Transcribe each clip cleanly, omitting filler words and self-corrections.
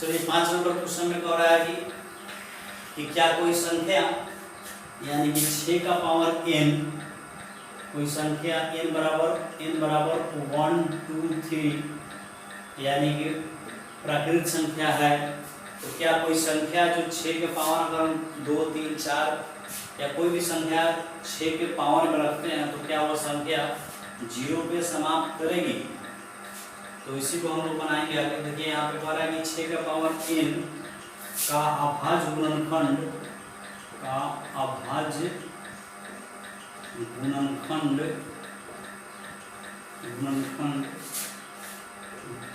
चलिए 5 number question में कह रहा है कि क्या कोई संख्या यानी कि 6 का पावर n, कोई संख्या n बराबर 1 2 3 यानी कि प्राकृतिक संख्या है, तो क्या कोई संख्या जो 6 के पावर अगर हम 2 3 4 या कोई भी संख्या 6 के पावर में रखते हैं तो क्या वो संख्या 0 पे समाप्त करेगी। तो इसी को हम लोग बनाएंगे आगे। देखिए यहाँ पे कह रहा है कि 6 का पावर n का अभाज्य गुणनखंड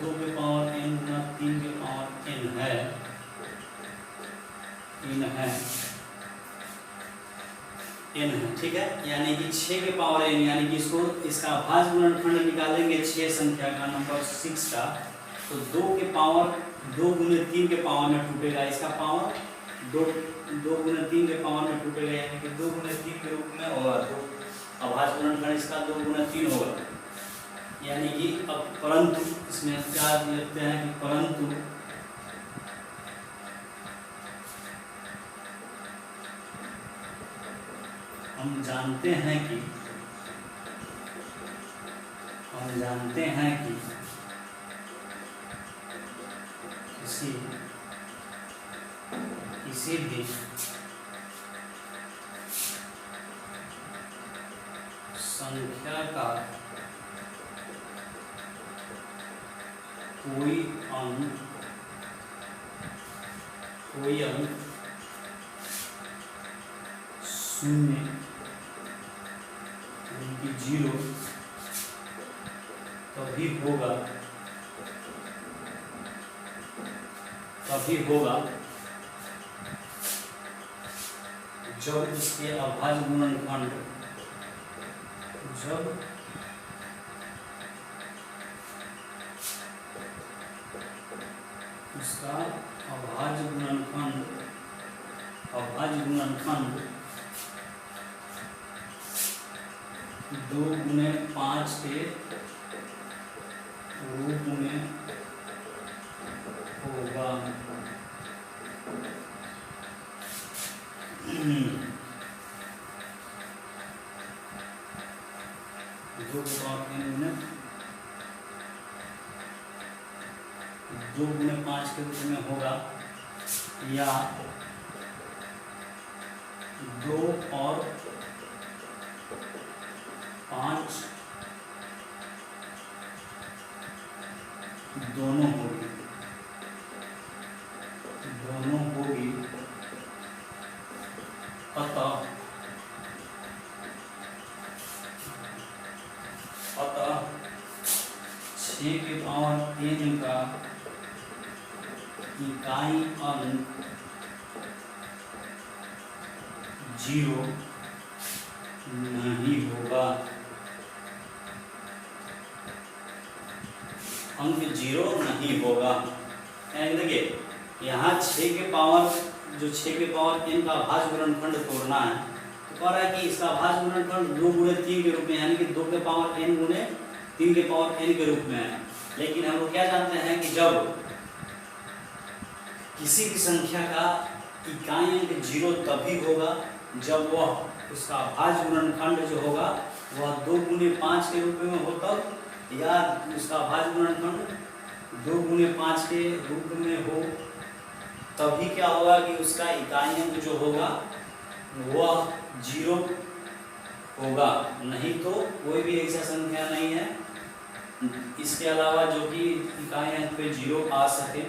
2 के पावर n गुना 3 के पावर n है 3 है n है, ठीक है। यानी कि 6 के पावर n, यानी कि इसका अभाज्य गुणनखंड निकालेंगे 6 संख्या का नंबर 6 का, तो 2 के पावर 2 गुने 3 के पावर में टूटेगा। इसका पावर 2 गुने 3 के पावर में टूटेगा, यानी कि 2 गुने 3 के रूप में होगा। तो अभाज्य गुणनखंड इसका 2 गुने 3 होगा। यानी कि अब परंतु इसमें क्या लिखते हैं कि परंतु हम जानते हैं कि किसी भी संख्या का कोई अंक शून्य यानी 0 तभी होगा जब इसके अभाज्य गुणनखंड उसका अभाज्य गुणनखंड 2 गुने 5 के रूप में होगा। दो गुने 5 के रूप में होगा, या 2 और 5 दोनों होगी अतः 6 के पावर n का इकाई अंक 0 नहीं होगा। अंक 0 नहीं होगा। देखिए यहाँ 6 के पावर n का अभाज्य गुणनखंड तोड़ना है, तो कह रहा है कि इसका अभाज्य गुणनखंड 2 गुणे 3 के रूप में, यानी कि 2 के पावर n गुणे 3 के पावर n के रूप में है। लेकिन हम लोग क्या जानते हैं कि जब किसी भी संख्या का इकाई अंक 0 तभी होगा जब वह उसका अभाज्य गुणनखंड जो होगा वह 2 गुने 5 के रूप में हो, तब या उसका अभाज्य गुणनखंड 2 गुने 5 के रूप में हो, तभी क्या होगा कि उसका इकाई अंक जो होगा वह 0 होगा। नहीं तो कोई भी ऐसा संख्या नहीं है इसके अलावा जो कि इकाई अंक पे 0 आ सके।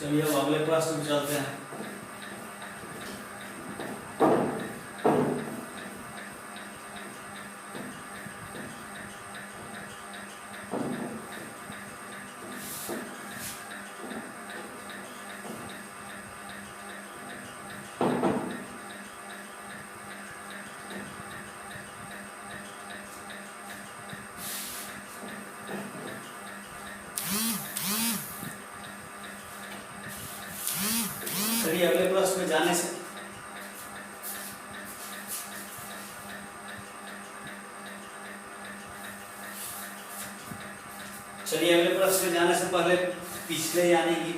चलिए अब अगले प्रश्न में चलते हैं। में जाने से चलिए अगले प्रश्न में जाने से पहले पिछले यानी कि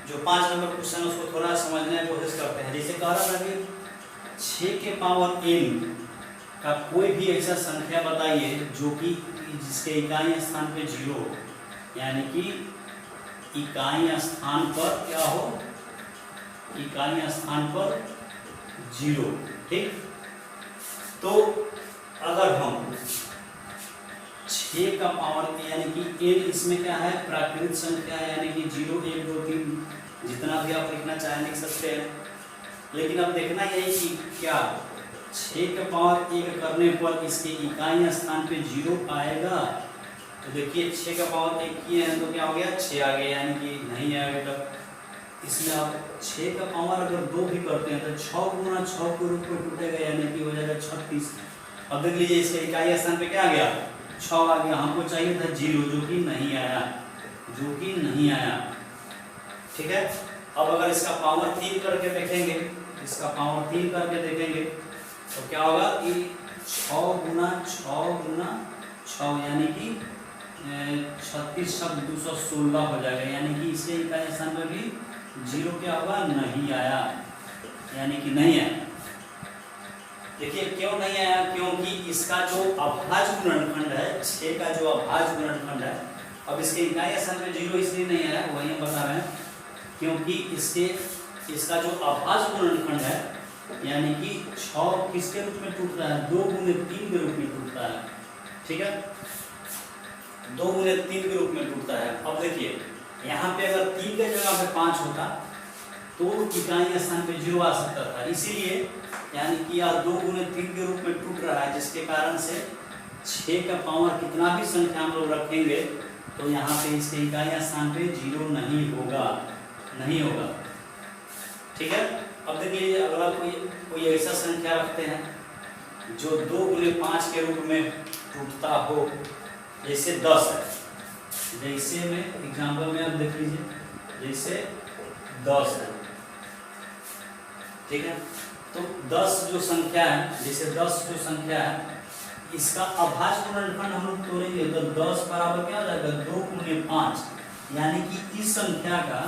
जो 5 नंबर क्वेश्चन है उसको थोड़ा समझने की कोशिश करते हैं। जैसे कह रहा था कि 6 के पावर n का कोई भी ऐसा संख्या बताइए जो कि जिसके इकाई स्थान पे 0 हो, यानी कि इकाई स्थान पर क्या हो, इकाई स्थान पर 0। ठीक, तो अगर हम 6 का पावर यानी कि n इसमें क्या है, प्राकृत संख्या है, यानी कि 0 1 2 3 जितना भी आप लिखना चाहें लिख सकते हैं। लेकिन अब देखना यही कि क्या 6 का पावर 1 करने पर इसके इकाई स्थान पे 0 आएगा। तो देखिए 6 का पावर 1 किए हैं तो क्या हो गया, 6 आ गया, यानी कि नहीं आएगा। इसमें आप 6 का पावर अगर 2 भी करते हैं तो 6 गुना 6 के रूप में टूटेगा, यानी कि हो जाएगा 36। अब देख लीजिए इसके इकाई स्थान पे क्या आ गया, 6 आ गया। हमको चाहिए था 0 जो कि नहीं आया, जो कि नहीं आया। ठीक है, अब अगर इसका पावर 3 करके देखेंगे, इसका पावर 3 करके देखेंगे तो क्या होगा कि 6 गुना 6 यानी कि 36 शब्द 216 हो जाएगा, यानी कि इसके इकाई स्थान पर भी 0 क्या होगा, नहीं आया, यानी कि नहीं आया। देखिए क्यों नहीं आया, क्योंकि इसका जो अभाज्य गुणनखंड है, 6 का जो अभाज्य गुणनखंड है, अब इसके इकाई स्थान पे 0 इसलिए नहीं आया, वही हम बता रहे हैं, क्योंकि इसका जो अभाज्य गुणनखंड है यानी कि 6 किसके रूप में टूटता है, 2 गुने 3 के रूप में टूटता है। ठीक है, 2 गुने 3 के रूप में टूटता है। अब देखिए यहाँ पे अगर 3 के जगह पे 5 होता तो इकाई स्थान पे 0 आ सकता था, इसीलिए यानी कि यह 2 गुने 3 के रूप में टूट रहा है, जिसके कारण से 6 का पावर कितना भी संख्या हम लोग रखेंगे तो यहाँ पे इसके इकाई स्थान पे 0 नहीं होगा, नहीं होगा। ठीक है, अब देखिए अगला कोई ऐसा संख्या रखते हैं जो 2 गुने 5 के रूप में टूटता हो, जैसे 10 है। जैसे में एग्जाम्पल में आप देख लीजिए, जैसे 10 है। ठीक है, तो 10 जो संख्या है, जैसे 10 जो संख्या है, इसका अभाज्य गुणनखंड हम लोग तोड़ेंगे तो 10 बराबर क्या हो जाएगा, 2 गुने 5, यानी कि इस संख्या का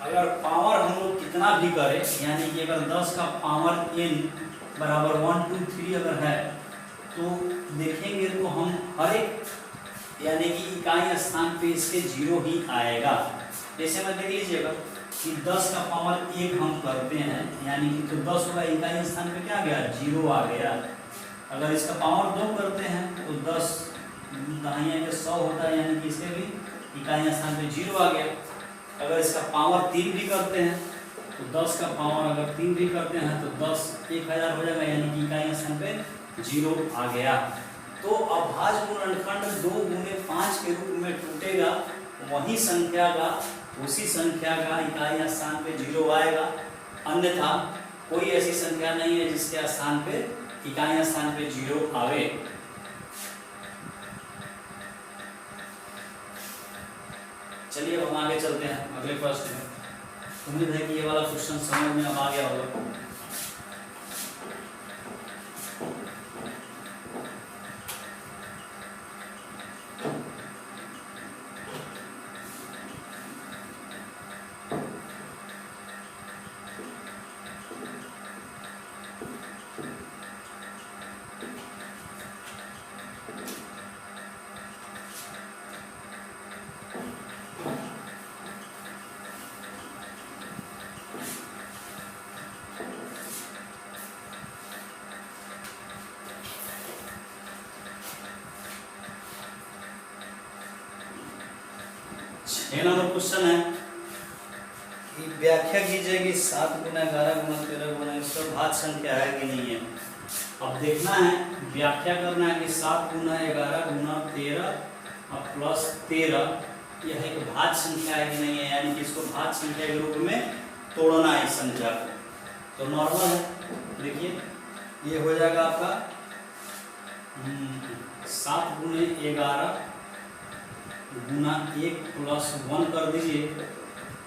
अगर पावर हम लोग कितना भी करें, यानी कि अगर 10 का पावर n बराबर 1 2 3 अगर है तो देखेंगे तो हम हर एक यानी कि इकाई स्थान पे इसके 0 ही आएगा। जैसे मैं देख लीजिएगा कि 10 का पावर 1 हम करते हैं, यानी कि तो 10 होगा, इकाई स्थान पे क्या आ गया, 0 आ गया। अगर इसका पावर 2 करते हैं तो 10 दहाइयाँ के 100 होता है, यानी कि इसके भी इकाई स्थान पे 0 आ गया। अगर इसका पावर 3 भी करते हैं तो 10 का पावर अगर 3 भी करते हैं तो 10 1000 हो जाएगा, यानी कि इकाई स्थान पे 0 आ गया। तो अभाज्य गुणनखंड 2 गुने 5 के रूप में टूटेगा, वही संख्या का उसी संख्या का इकाई स्थान पे 0 आएगा, अन्यथा कोई ऐसी संख्या नहीं है जिसके स्थान पे इकाई स्थान पे 0 आवे। चलिए अब हम आगे चलते हैं अगले प्रश्न में। उम्मीद है कि ये वाला क्वेश्चन समझ में अब आ गया होगा। नंबर क्वेश्चन है कि व्याख्या कीजिए कि 7 गुना 11 गुना 13 गुना इसका भाज्य संख्या है कि नहीं है। अब देखना है, व्याख्या करना है कि 7 गुना 11 गुना 13 और प्लस 13 यह एक भाज्य संख्या है कि नहीं है, यानी कि इसको भाज्य संख्या के रूप में तोड़ना है इस संख्या को। तो नॉर्मल है, देखिए ये हो जाएगा आपका 7 गुने 11 गुना 1 प्लस 1 कर दीजिए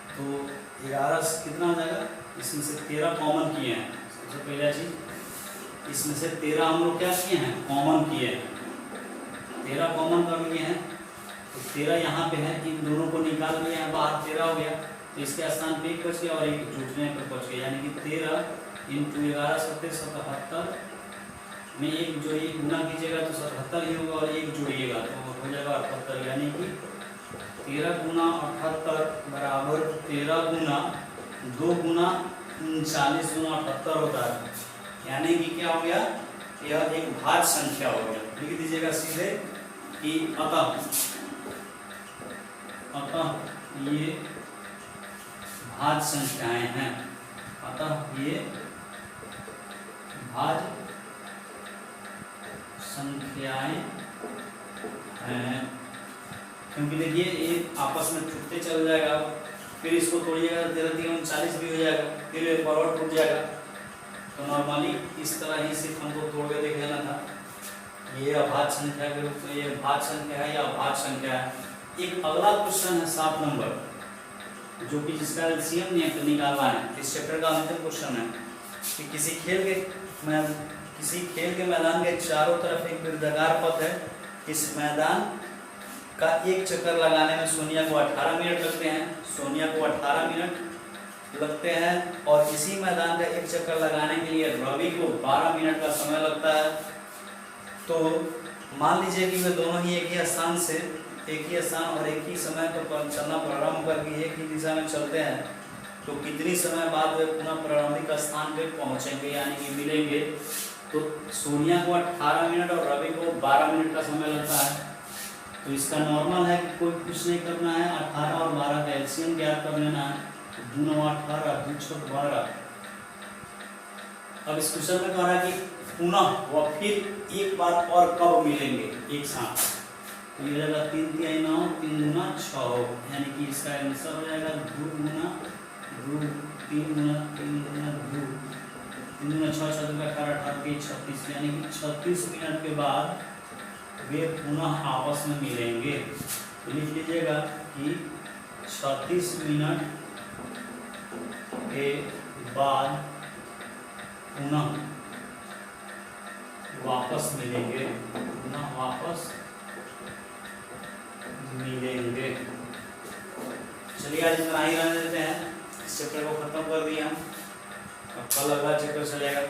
तो 11 कितना हो जाएगा इसमें से 13 कॉमन किए हैं। सबसे पहला चीज इसमें से 13 हम लोग क्या किए हैं, कॉमन किए हैं। 13 कॉमन कर लिए हैं तो 13 यहाँ पे है, इन दोनों को निकाल लिए हैं बाहर, 13 हो गया। तो इसके स्थान पे 1 बच गया और 1 जुटने पर बच गया, यानी कि 13 इंटू 11 सत्तर 77 में 1 जो 1 गुना कीजिएगा तो 77 ही होगा और 1 जोड़िएगा तो हो जाएगा 78, यानी कि 13 गुना 78 बराबर 13 गुना 2 गुना 39 गुना 78 होता है। यानी कि क्या हो गया, यह एक भाज्य संख्या हो गया। लिख दीजिएगा सीधे कि अतः ये भाज्य संख्याएं हैं, अतः ये भाज्य संख्याएं हैं। क्योंकि देखिए ये आपस में छूटते चल जाएगा, फिर इसको तोड़िएगा 13 भी हो जाएगा, फिर फॉरवर्ड टूट जाएगा। तो नॉर्मली इस तरह ही सिर्फ हमको तोड़ के देख लेना था। ये अभाज्य संख्या के रूप में, ये भाज्य संख्या है या अभाज्य संख्या है। एक अगला क्वेश्चन है 7 नंबर, जो कि जिसका एलसीएम निकालना है। इस चैप्टर का अंतिम क्वेश्चन है कि किसी खेल के मैदान के चारों तरफ एक वृत्ताकार पथ है। इस मैदान का एक चक्कर लगाने में सोनिया को 18 मिनट लगते हैं। सोनिया को 18 मिनट लगते हैं और इसी मैदान का एक चक्कर लगाने के लिए रवि को 12 मिनट का समय लगता है। तो मान लीजिए कि वे दोनों ही एक ही स्थान और एक ही समय पर चलना प्रारंभ करके एक ही दिशा में चलते हैं, तो कितनी समय बाद वे पुनः प्रारंभिक स्थान पे पहुंचेंगे, यानी कि मिलेंगे। तो सोनिया को 18 मिनट और रवि को 12 मिनट का समय लगता है। तो इसका नॉर्मल है कि कोई कुछ नहीं करना है, 18 और 12 का एलसीएम ज्ञात कर लेना है। तो 2 9 18 2 6 12। अब इस क्वेश्चन में कह रहा है कि पुनः व फिर एक बार और कब मिलेंगे एक साथ। तो ये जाएगा 3 3 9 3 गुना 6, यानी कि इसका आंसर हो जाएगा 2 गुना 2 3 गुना 3 गुना 2 3 गुना 6 6 का 18 18 के 36, यानी कि 36 मिनट के बाद वे पुनः आपस में मिलेंगे। तो लिख लीजिएगा कि 36 मिनट के बाद पुनः वापस मिलेंगे, पुनः वापस मिलेंगे। चलिए आज इतना ही रहने देते हैं, इस चैप्टर को खत्म कर दिया हम। अब कल अगला चैप्टर चलेगा।